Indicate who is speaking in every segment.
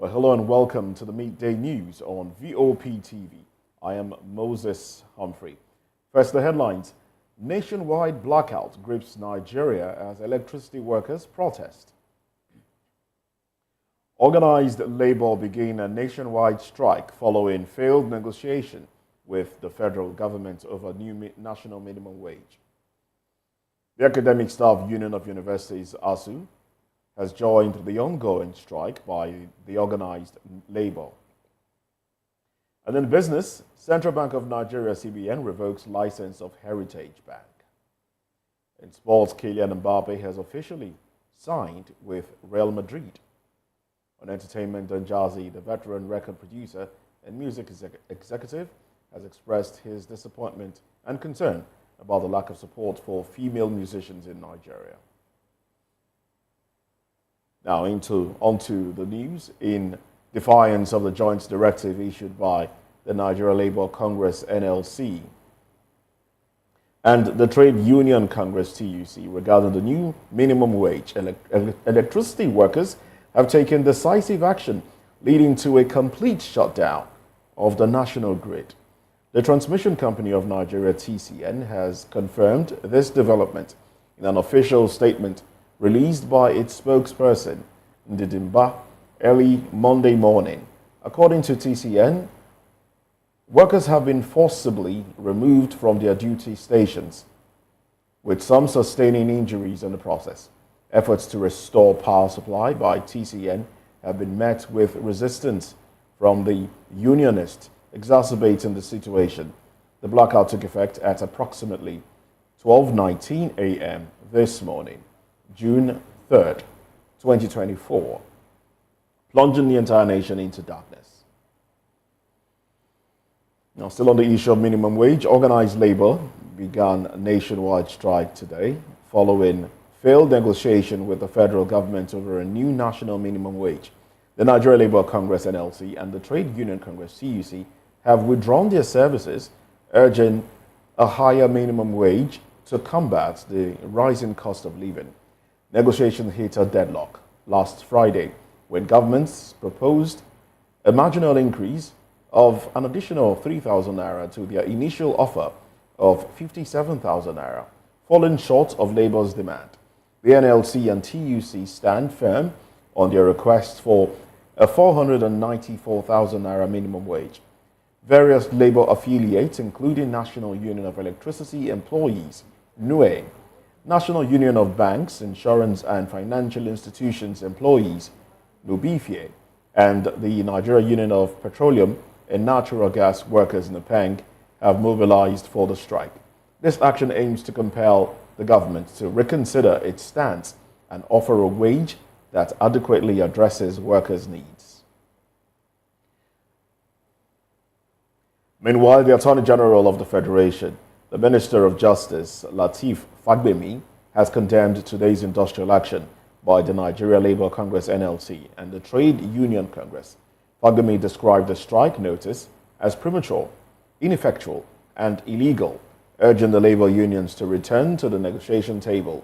Speaker 1: Well, hello and welcome to the Midday News on VOP TV. I am Moses Humphrey. First, the headlines. Nationwide blackout grips Nigeria as electricity workers protest. Organized labor begin a nationwide strike following failed negotiation with the federal government over new national minimum wage. The Academic Staff Union of Universities, ASU, has joined the ongoing strike by the organized labor. And in business, Central Bank of Nigeria, CBN, revokes license of Heritage Bank. In sports, Kylian Mbappe has officially signed with Real Madrid. On entertainment, Don Jazzy, the veteran record producer and music executive, has expressed his disappointment and concern about the lack of support for female musicians in Nigeria. Now onto the news. In defiance of the joint directive issued by the Nigeria Labour Congress (NLC) and the Trade Union Congress (TUC) regarding the new minimum wage, electricity workers have taken decisive action, leading to a complete shutdown of the national grid. The Transmission Company of Nigeria (TCN) has confirmed this development in an official statement released by its spokesperson, Ndidimba, early Monday morning. According to TCN, workers have been forcibly removed from their duty stations, with some sustaining injuries in the process. Efforts to restore power supply by TCN have been met with resistance from the unionists, exacerbating the situation. The blackout took effect at approximately 12:19 a.m. this morning, June 3rd, 2024, plunging the entire nation into darkness. Now, still on the issue of minimum wage, organized labor began a nationwide strike today following failed negotiation with the federal government over a new national minimum wage. The Nigeria Labour Congress (NLC) and the Trade Union Congress (TUC) have withdrawn their services, urging a higher minimum wage to combat the rising cost of living. Negotiations hit a deadlock last Friday when governments proposed a marginal increase of an additional 3,000 naira to their initial offer of 57,000 naira, falling short of labor's demand. The NLC and TUC stand firm on their request for a 494,000 naira minimum wage. Various labor affiliates, including National Union of Electricity Employees, NUE, National Union of Banks, Insurance and Financial Institutions Employees, NUBIFIE, and the Nigeria Union of Petroleum and Natural Gas Workers, NUPENG, have mobilized for the strike. This action aims to compel the government to reconsider its stance and offer a wage that adequately addresses workers' needs. Meanwhile, the Attorney General of the Federation, the Minister of Justice, Lateef Fagbemi, has condemned today's industrial action by the Nigeria Labour Congress (NLC) and the Trade Union Congress. Fagbemi described the strike notice as premature, ineffectual, and illegal, urging the labor unions to return to the negotiation table.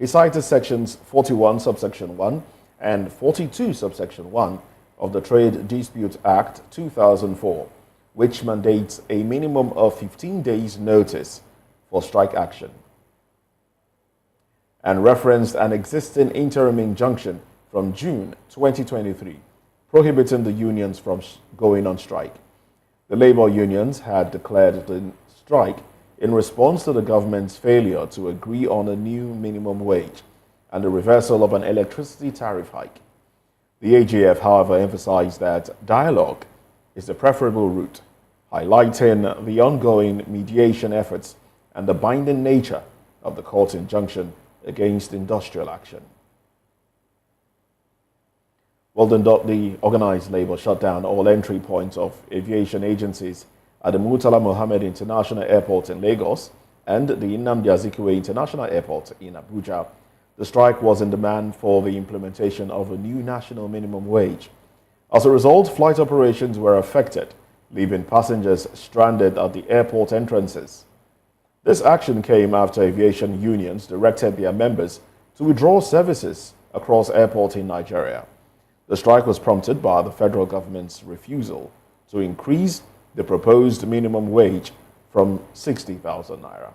Speaker 1: He cited sections 41 subsection 1 and 42 subsection 1 of the Trade Dispute Act 2004, which mandates a minimum of 15 days notice for strike action, and referenced an existing interim injunction from June 2023 prohibiting the unions from going on strike. The labor unions had declared the strike in response to the government's failure to agree on a new minimum wage and the reversal of an electricity tariff hike. The AGF, however, emphasized that dialogue is the preferable route, highlighting the ongoing mediation efforts and the binding nature of the court's injunction against industrial action. Well, the organized labor shut down all entry points of aviation agencies at the Murtala Mohammed International Airport in Lagos and the Nnamdi Azikiwe International Airport in Abuja. The strike was in demand for the implementation of a new national minimum wage. As a result, flight operations were affected, leaving passengers stranded at the airport entrances. This action came after aviation unions directed their members to withdraw services across airports in Nigeria. The strike was prompted by the federal government's refusal to increase the proposed minimum wage from 60,000 naira.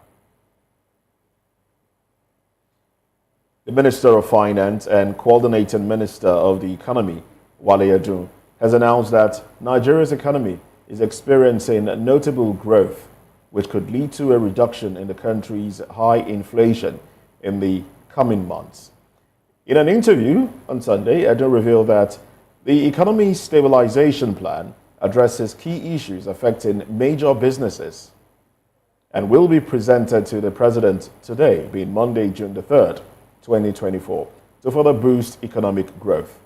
Speaker 1: The Minister of Finance and Coordinating Minister of the Economy, Wale Edun, has announced that Nigeria's economy is experiencing notable growth, which could lead to a reduction in the country's high inflation in the coming months. In an interview on Sunday, Edun revealed that the economy stabilization plan addresses key issues affecting major businesses and will be presented to the President today, being Monday, June the 3rd, 2024, to further boost economic growth.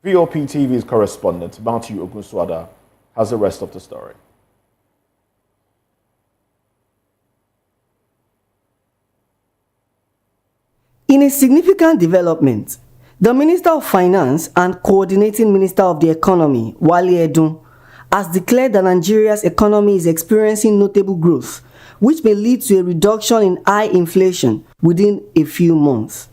Speaker 1: VOP TV's correspondent Matthew Ogunswada has the rest of the story.
Speaker 2: In a significant development, the Minister of Finance and Coordinating Minister of the Economy, Wale Edun, has declared that Nigeria's economy is experiencing notable growth, which may lead to a reduction in high inflation within a few months.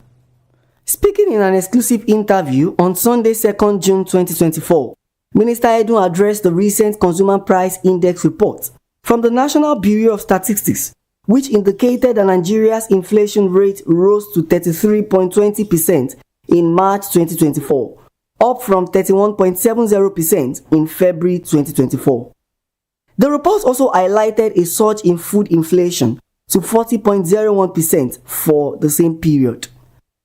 Speaker 2: Speaking in an exclusive interview on Sunday, 2nd June 2024, Minister Edun addressed the recent Consumer Price Index report from the National Bureau of Statistics, which indicated that Nigeria's inflation rate rose to 33.20% in March 2024, up from 31.70% in February 2024. The report also highlighted a surge in food inflation to 40.01% for the same period.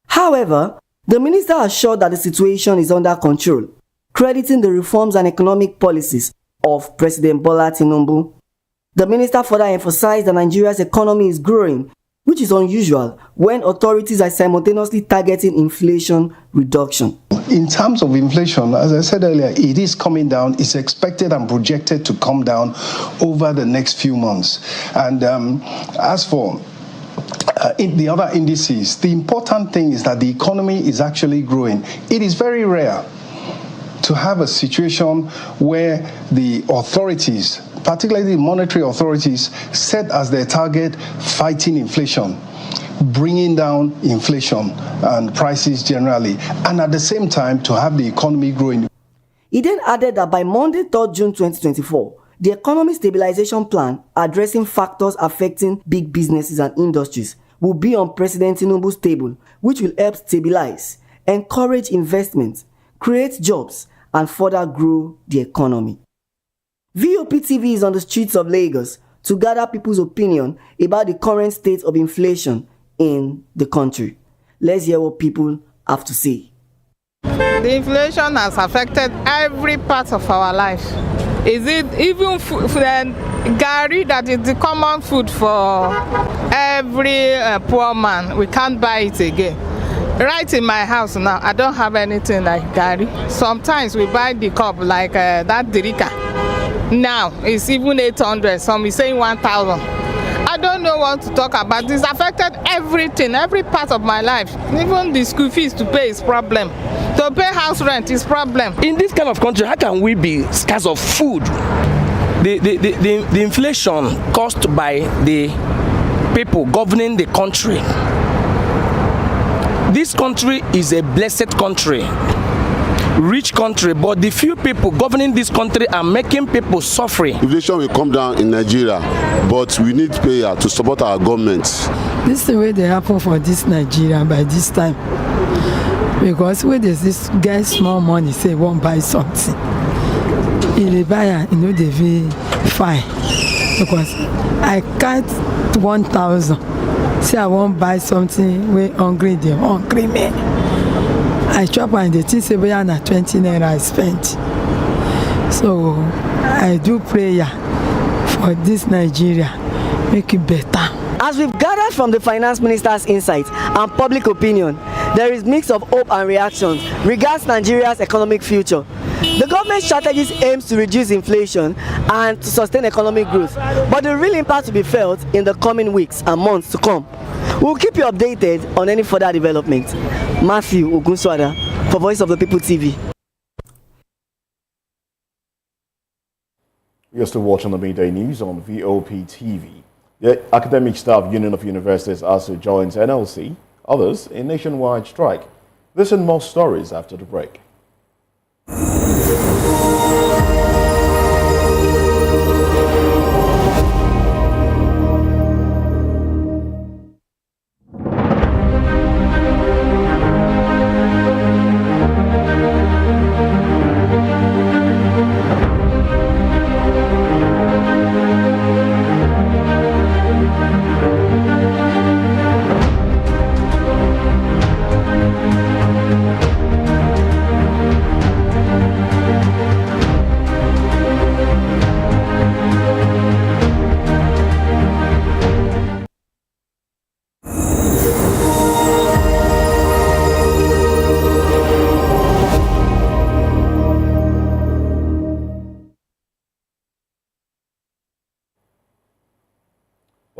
Speaker 2: However, the minister assured that the situation is under control, crediting the reforms and economic policies of President Bola Tinubu. The minister further emphasized that Nigeria's economy is growing, which is unusual when authorities are simultaneously targeting inflation reduction.
Speaker 3: In terms of inflation, as I said earlier, it is coming down. It's expected and projected to come down over the next few months. And as for in the other indices, the important thing is that the economy is actually growing. It is very rare to have a situation where the authorities, particularly the monetary authorities, set as their target fighting inflation, bringing down inflation and prices generally, and at the same time to have the economy growing.
Speaker 2: He then added that by Monday, 3rd June 2024, the Economy Stabilization Plan addressing factors affecting big businesses and industries will be on President Tinubu's table, which will help stabilize, encourage investment, create jobs, and further grow the economy. VOP TV is on the streets of Lagos to gather people's opinion about the current state of inflation in the country. Let's hear what people have to say.
Speaker 4: The inflation has affected every part of our life. Is it even gari that is the common food for every poor man? We can't buy it again. Right in my house now, I don't have anything like gari. Sometimes we buy the cup like that dirika. Now it's even 800. Some is saying 1,000. I don't know what to talk about. It's affected everything, every part of my life. Even the school fees to pay is problem. To pay house rent is problem.
Speaker 5: In this kind of country, how can we be scarce of food? The inflation caused by the people governing the country. This country is a blessed country, rich country, but the few people governing this country are making people suffering.
Speaker 6: Inflation will come down in Nigeria, but we need prayer to support our government.
Speaker 7: This is the way they happen for this Nigeria by this time. Because when there's this guy small money, say won't buy something. He buy and you know they be fine. Because I can't 1,000. Say I won't buy something where hungry they hungry me. I chop and the thing say we are na 20 naira I spent. So I do prayer for this Nigeria, make it better.
Speaker 2: As we've gathered from the finance minister's insights and public opinion, there is mix of hope and reactions regards Nigeria's economic future. The government strategies aims to reduce inflation and to sustain economic growth, but the real impact will be felt in the coming weeks and months to come. We'll keep you updated on any further development. Matthew Ogunswada for Voice of the People TV.
Speaker 1: You're still watching the midday news on VOP TV. The Academic Staff Union of Universities also joins NLC, others in nationwide strike. This and more stories after the break.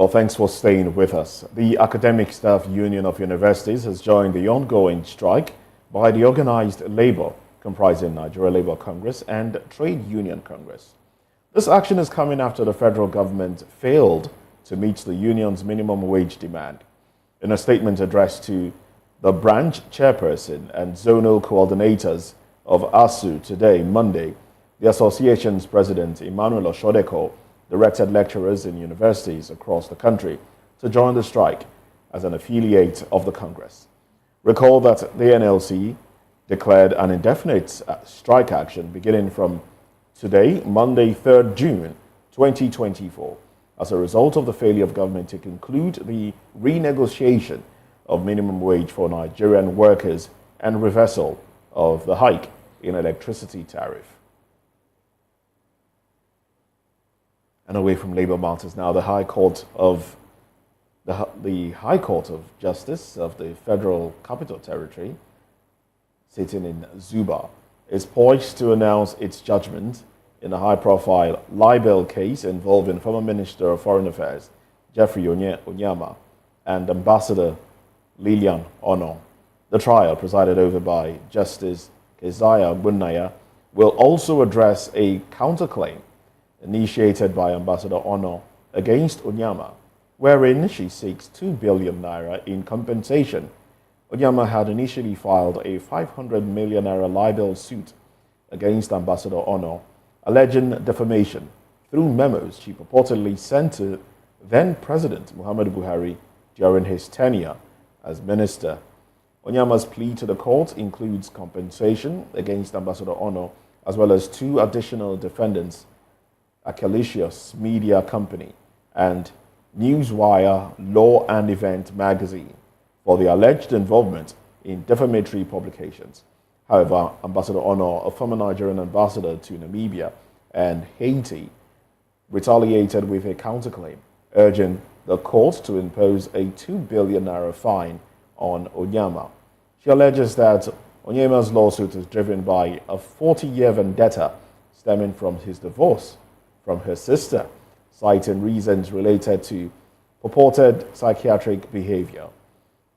Speaker 1: Well, thanks for staying with us. The Academic Staff Union of Universities has joined the ongoing strike by the organized labor, comprising Nigeria Labour Congress and Trade Union Congress. This action is coming after the federal government failed to meet the union's minimum wage demand. In a statement addressed to the branch chairperson and zonal coordinators of ASU today, Monday, the association's president, Emmanuel Oshodeko, directed lecturers in universities across the country to join the strike as an affiliate of the Congress. Recall that the NLC declared an indefinite strike action beginning from today, Monday, 3rd June 2024, as a result of the failure of government to conclude the renegotiation of minimum wage for Nigerian workers and reversal of the hike in electricity tariff. And away from labor matters now, the High Court of Justice of the Federal Capital Territory, sitting in Zuba, is poised to announce its judgment in a high-profile libel case involving former Minister of Foreign Affairs Geoffrey Onyama and Ambassador Lilian Ono. The trial, presided over by Justice Keziah Bunaya, will also address a counterclaim initiated by Ambassador Ono against Onyama, wherein she seeks 2 billion naira in compensation. Onyama had initially filed a 500 million naira libel suit against Ambassador Ono, alleging defamation through memos she purportedly sent to then-President Muhammadu Buhari during his tenure as minister. Onyama's plea to the court includes compensation against Ambassador Ono, as well as 2 additional defendants, Akalicious Media Company and Newswire Law and Event Magazine, for the alleged involvement in defamatory publications. However, Ambassador Ono, a former Nigerian ambassador to Namibia and Haiti, retaliated with a counterclaim, urging the court to impose a 2 billion naira fine on Onyama. She alleges that Onyema's lawsuit is driven by a 40-year vendetta stemming from his divorce from her sister, citing reasons related to purported psychiatric behavior.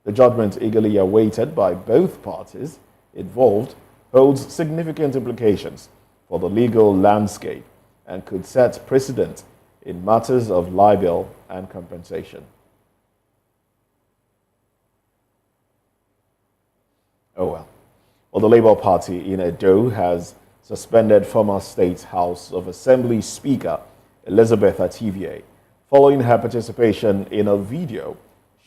Speaker 1: The judgment, eagerly awaited by both parties involved, holds significant implications for the legal landscape and could set precedent in matters of libel and compensation. Well, the Labour Party in Edo has suspended former State House of Assembly Speaker Elizabeth Ativier following her participation in a video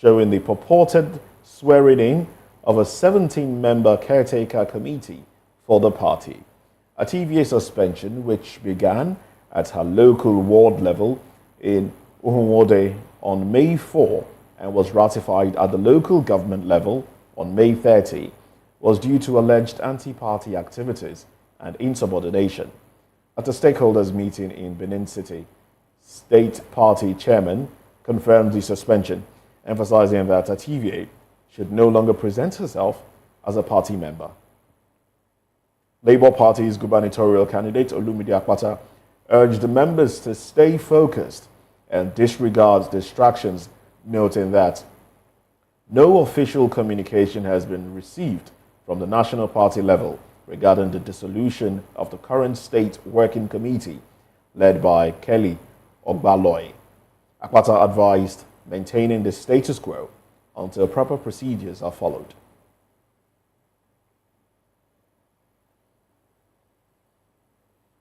Speaker 1: showing the purported swearing in of a 17-member caretaker committee for the party. Ativier's suspension, which began at her local ward level in Uhunwode on May 4 and was ratified at the local government level on May 30, was due to alleged anti-party activities and insubordination. At a stakeholders meeting in Benin City, State Party Chairman confirmed the suspension, emphasizing that Ativier should no longer present herself as a party member. Labour Party's gubernatorial candidate Olumide Akpata urged the members to stay focused and disregard distractions, noting that no official communication has been received from the national party level regarding the dissolution of the current state working committee led by Kelly Ogbaloy. Akpata advised maintaining the status quo until proper procedures are followed.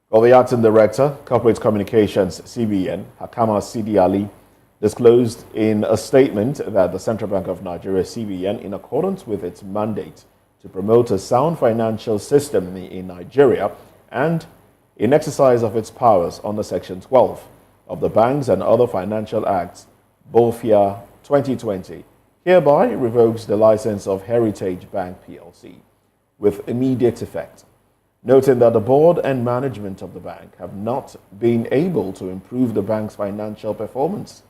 Speaker 1: Well, the acting director, Corporate Communications, CBN, Hakama Sidi Ali, disclosed in a statement that the Central Bank of Nigeria, CBN, in accordance with its mandate to promote a sound financial system in Nigeria and in exercise of its powers under Section 12 of the Banks and Other Financial Acts, BOFIA 2020, hereby revokes the license of Heritage Bank PLC with immediate effect, noting that the board and management of the bank have not been able to improve the bank's financial performance,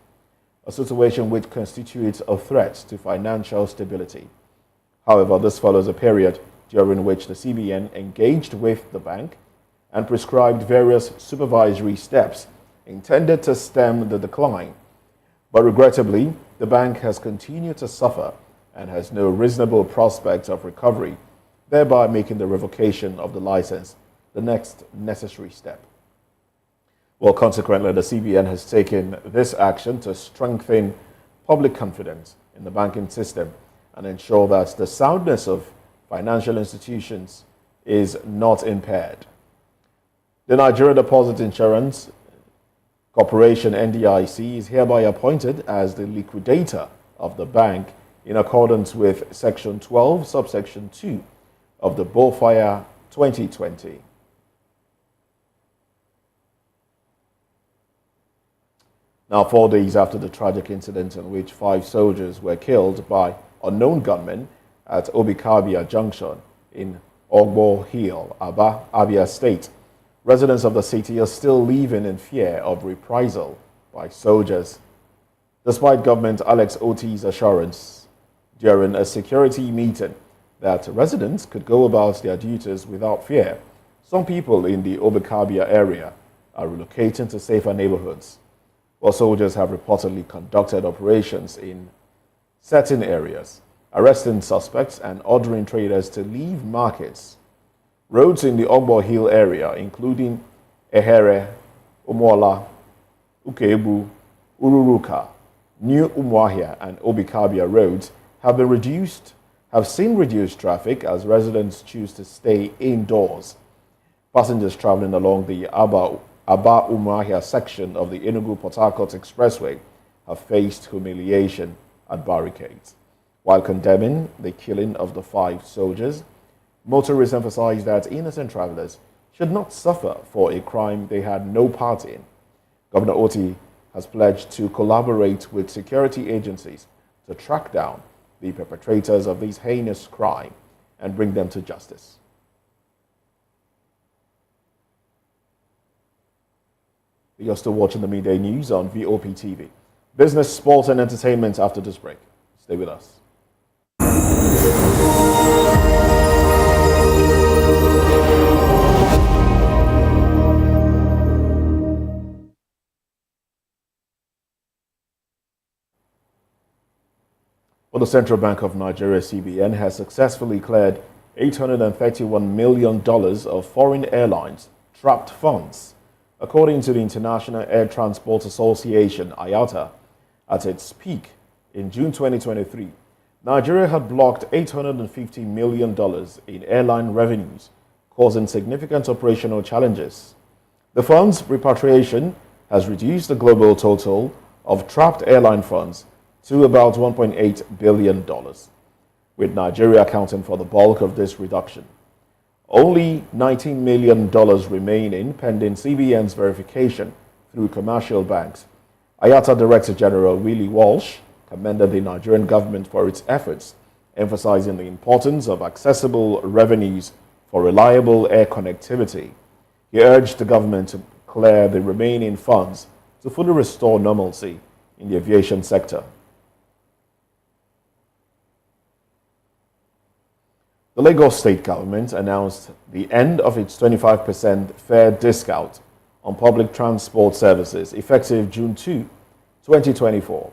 Speaker 1: a situation which constitutes a threat to financial stability. However, this follows a period during which the CBN engaged with the bank and prescribed various supervisory steps intended to stem the decline, But regrettably, the bank has continued to suffer and has no reasonable prospect of recovery, thereby making the revocation of the license the next necessary step. Well, consequently, the CBN has taken this action to strengthen public confidence in the banking system and ensure that the soundness of financial institutions is not impaired. The Nigeria Deposit Insurance Corporation (NDIC) is hereby appointed as the liquidator of the bank in accordance with Section 12, subsection 2 of the Bonfire 2020. Now, 4 days after the tragic incident in which 5 soldiers were killed by unknown gunmen at Obikabia Junction in Ogbo Hill, Aba, Abia State, residents of the city are still living in fear of reprisal by soldiers, despite government Alex Oti's assurance during a security meeting that residents could go about their duties without fear. Some people in the Obikabia area are relocating to safer neighborhoods, while soldiers have reportedly conducted operations in certain areas, arresting suspects and ordering traders to leave markets. Roads in the Ogbo Hill area, including Ehere, Umuola, Ukebu, Ururuka, New Umuahia, and Obikabia roads have seen reduced traffic as residents choose to stay indoors. Passengers traveling along the Aba Umuahia section of the Enugu-Port Harcourt Expressway have faced humiliation at barricades. While condemning the killing of the 5 soldiers, motorists emphasized that innocent travelers should not suffer for a crime they had no part in. Governor Oti has pledged to collaborate with security agencies to track down the perpetrators of this heinous crime and bring them to justice. You're still watching the Midday News on VOP TV. Business, sports, and entertainment after this break. Stay with us. Well, the Central Bank of Nigeria, CBN, has successfully cleared $831 million of foreign airlines trapped funds, according to the International Air Transport Association, IATA. At its peak in June 2023, Nigeria had blocked $850 million in airline revenues, causing significant operational challenges. The fund's repatriation has reduced the global total of trapped airline funds to about $1.8 billion, with Nigeria accounting for the bulk of this reduction. Only $19 million remaining pending CBN's verification through commercial banks. IATA Director General Willie Walsh commended the Nigerian government for its efforts, emphasizing the importance of accessible revenues for reliable air connectivity. He urged the government to clear the remaining funds to fully restore normalcy in the aviation sector. The Lagos State government announced the end of its 25% fare discount on public transport services effective June 2, 2024.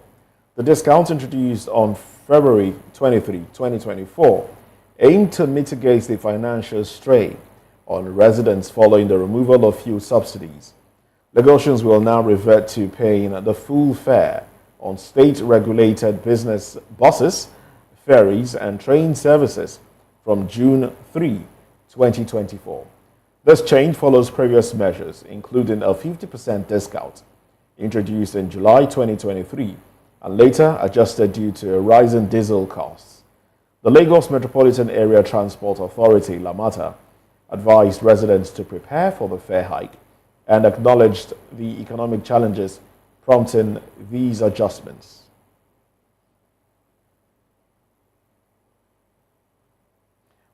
Speaker 1: The discount introduced on February 23, 2024 aimed to mitigate the financial strain on residents following the removal of fuel subsidies. Lagosians will now revert to paying the full fare on state-regulated business buses, ferries, and train services from June 3, 2024. This change follows previous measures, including a 50% discount introduced in July 2023 and later adjusted due to rising diesel costs. The Lagos Metropolitan Area Transport Authority, LAMATA, advised residents to prepare for the fare hike and acknowledged the economic challenges prompting these adjustments.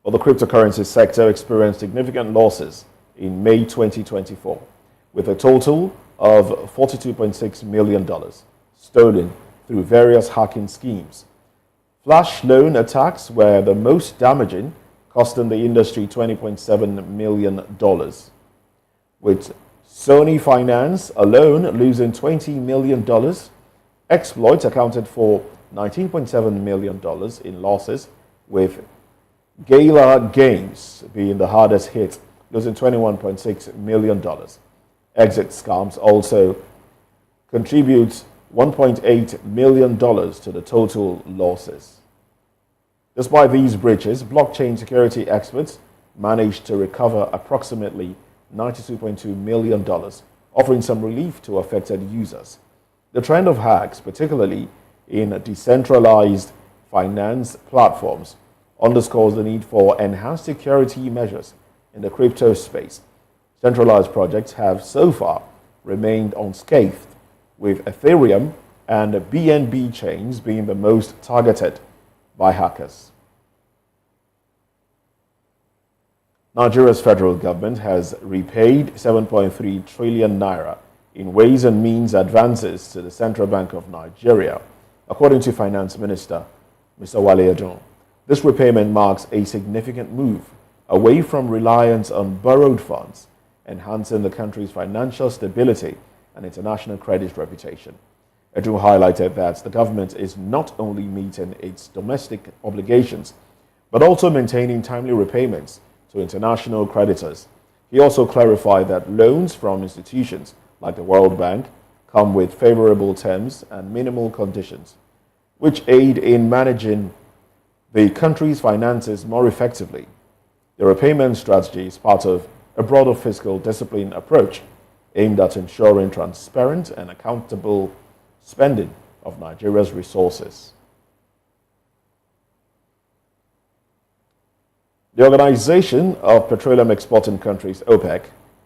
Speaker 1: Well, the cryptocurrency sector experienced significant losses in May 2024, with a total of $42.6 million stolen through various hacking schemes. Flash loan attacks were the most damaging, costing the industry $20.7 million, with Sony Finance alone losing $20 million, exploits accounted for $19.7 million in losses, with Gala Games being the hardest hit, losing $21.6 million. Exit scams also contribute $1.8 million to the total losses. Despite these breaches, blockchain security experts managed to recover approximately $92.2 million, offering some relief to affected users. The trend of hacks, particularly in decentralized finance platforms, underscores the need for enhanced security measures in the crypto space. Centralized projects have so far remained unscathed, with Ethereum and BNB chains being the most targeted by hackers. Nigeria's federal government has repaid 7.3 trillion naira in ways and means advances to the Central Bank of Nigeria, according to Finance Minister Mr. Wale Edun. This repayment marks a significant move away from reliance on borrowed funds, enhancing the country's financial stability and international credit reputation. Edun highlighted that the government is not only meeting its domestic obligations, but also maintaining timely repayments to international creditors. He also clarified that loans from institutions like the World Bank come with favorable terms and minimal conditions, which aid in managing the country's finances more effectively. The repayment strategy is part of a broader fiscal discipline approach aimed at ensuring transparent and accountable spending of Nigeria's resources. The Organization of Petroleum Exporting Countries, OPEC,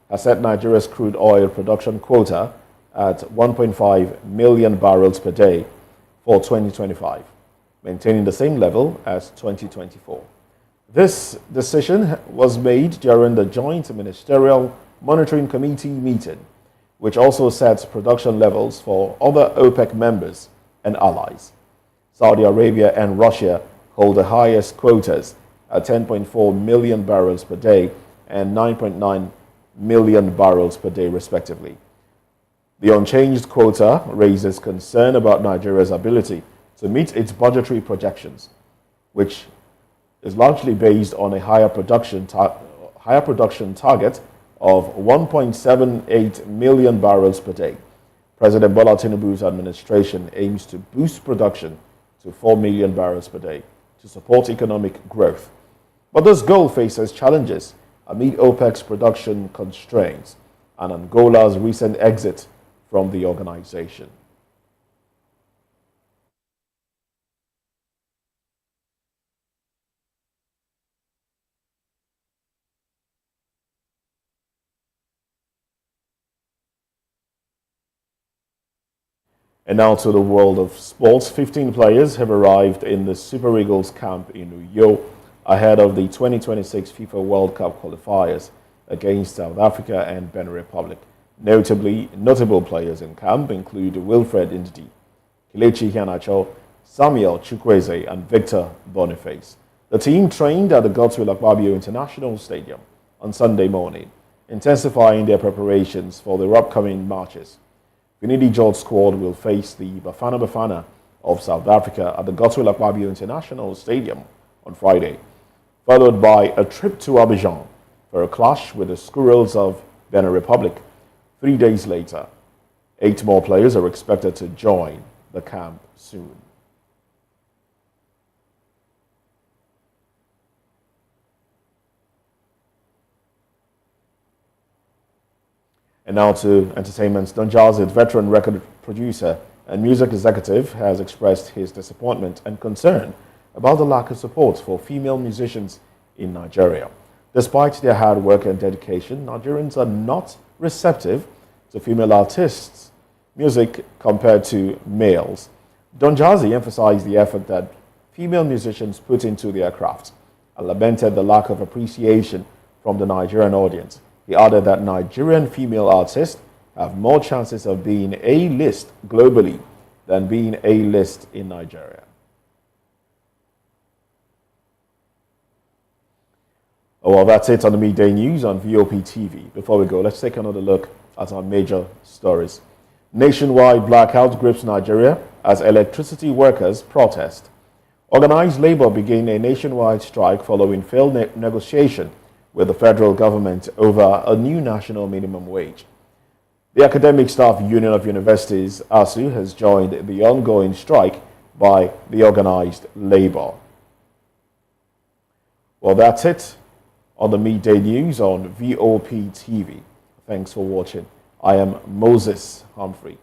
Speaker 1: has set Nigeria's crude oil production quota at 1.5 million barrels per day for 2025, maintaining the same level as 2024. This decision was made during the Joint Ministerial Monitoring Committee meeting, which also sets production levels for other OPEC members and allies. Saudi Arabia and Russia hold the highest quotas at 10.4 million barrels per day and 9.9 million barrels per day, respectively. The unchanged quota raises concern about Nigeria's ability to meet its budgetary projections, which is largely based on a higher production target of 1.78 million barrels per day. President Bola Tinubu's administration aims to boost production to 4 million barrels per day to support economic growth. But this goal faces challenges amid OPEC's production constraints and Angola's recent exit from the organization. And now to the world of sports. 15 players have arrived in the Super Eagles camp in Uyo ahead of the 2026 FIFA World Cup qualifiers against South Africa and Benin Republic. Notable players in camp include Wilfred Ndidi, Kelechi Iheanacho, Samuel Chukwueze, and Victor Boniface. The team trained at the Godswill Akpabio International Stadium on Sunday morning, intensifying their preparations for the upcoming matches. Finidi George squad will face the Bafana Bafana of South Africa at the Godswill Akpabio International Stadium on Friday, followed by a trip to Abidjan for a clash with the Squirrels of Benin Republic 3 days later. 8 more players are expected to join the camp soon. And now to entertainment. Don Jazzy, veteran record producer and music executive, has expressed his disappointment and concern about the lack of support for female musicians in Nigeria. Despite their hard work and dedication, Nigerians are not receptive to female artists' music compared to males. Don Jazzy emphasized the effort that female musicians put into their craft and lamented the lack of appreciation from the Nigerian audience. He added that Nigerian female artists have more chances of being A-list globally than being A-list in Nigeria. Oh, well, that's it on the Midday News on VOP TV. Before we go, let's take another look at our major stories. Nationwide blackout grips Nigeria as electricity workers protest. Organized labor began a nationwide strike following failed negotiation with the federal government over a new national minimum wage. The Academic Staff Union of Universities, ASU, has joined the ongoing strike by the organized labor. Well, that's it on the midday news on VOP TV. Thanks for watching. I am Moses Humphrey.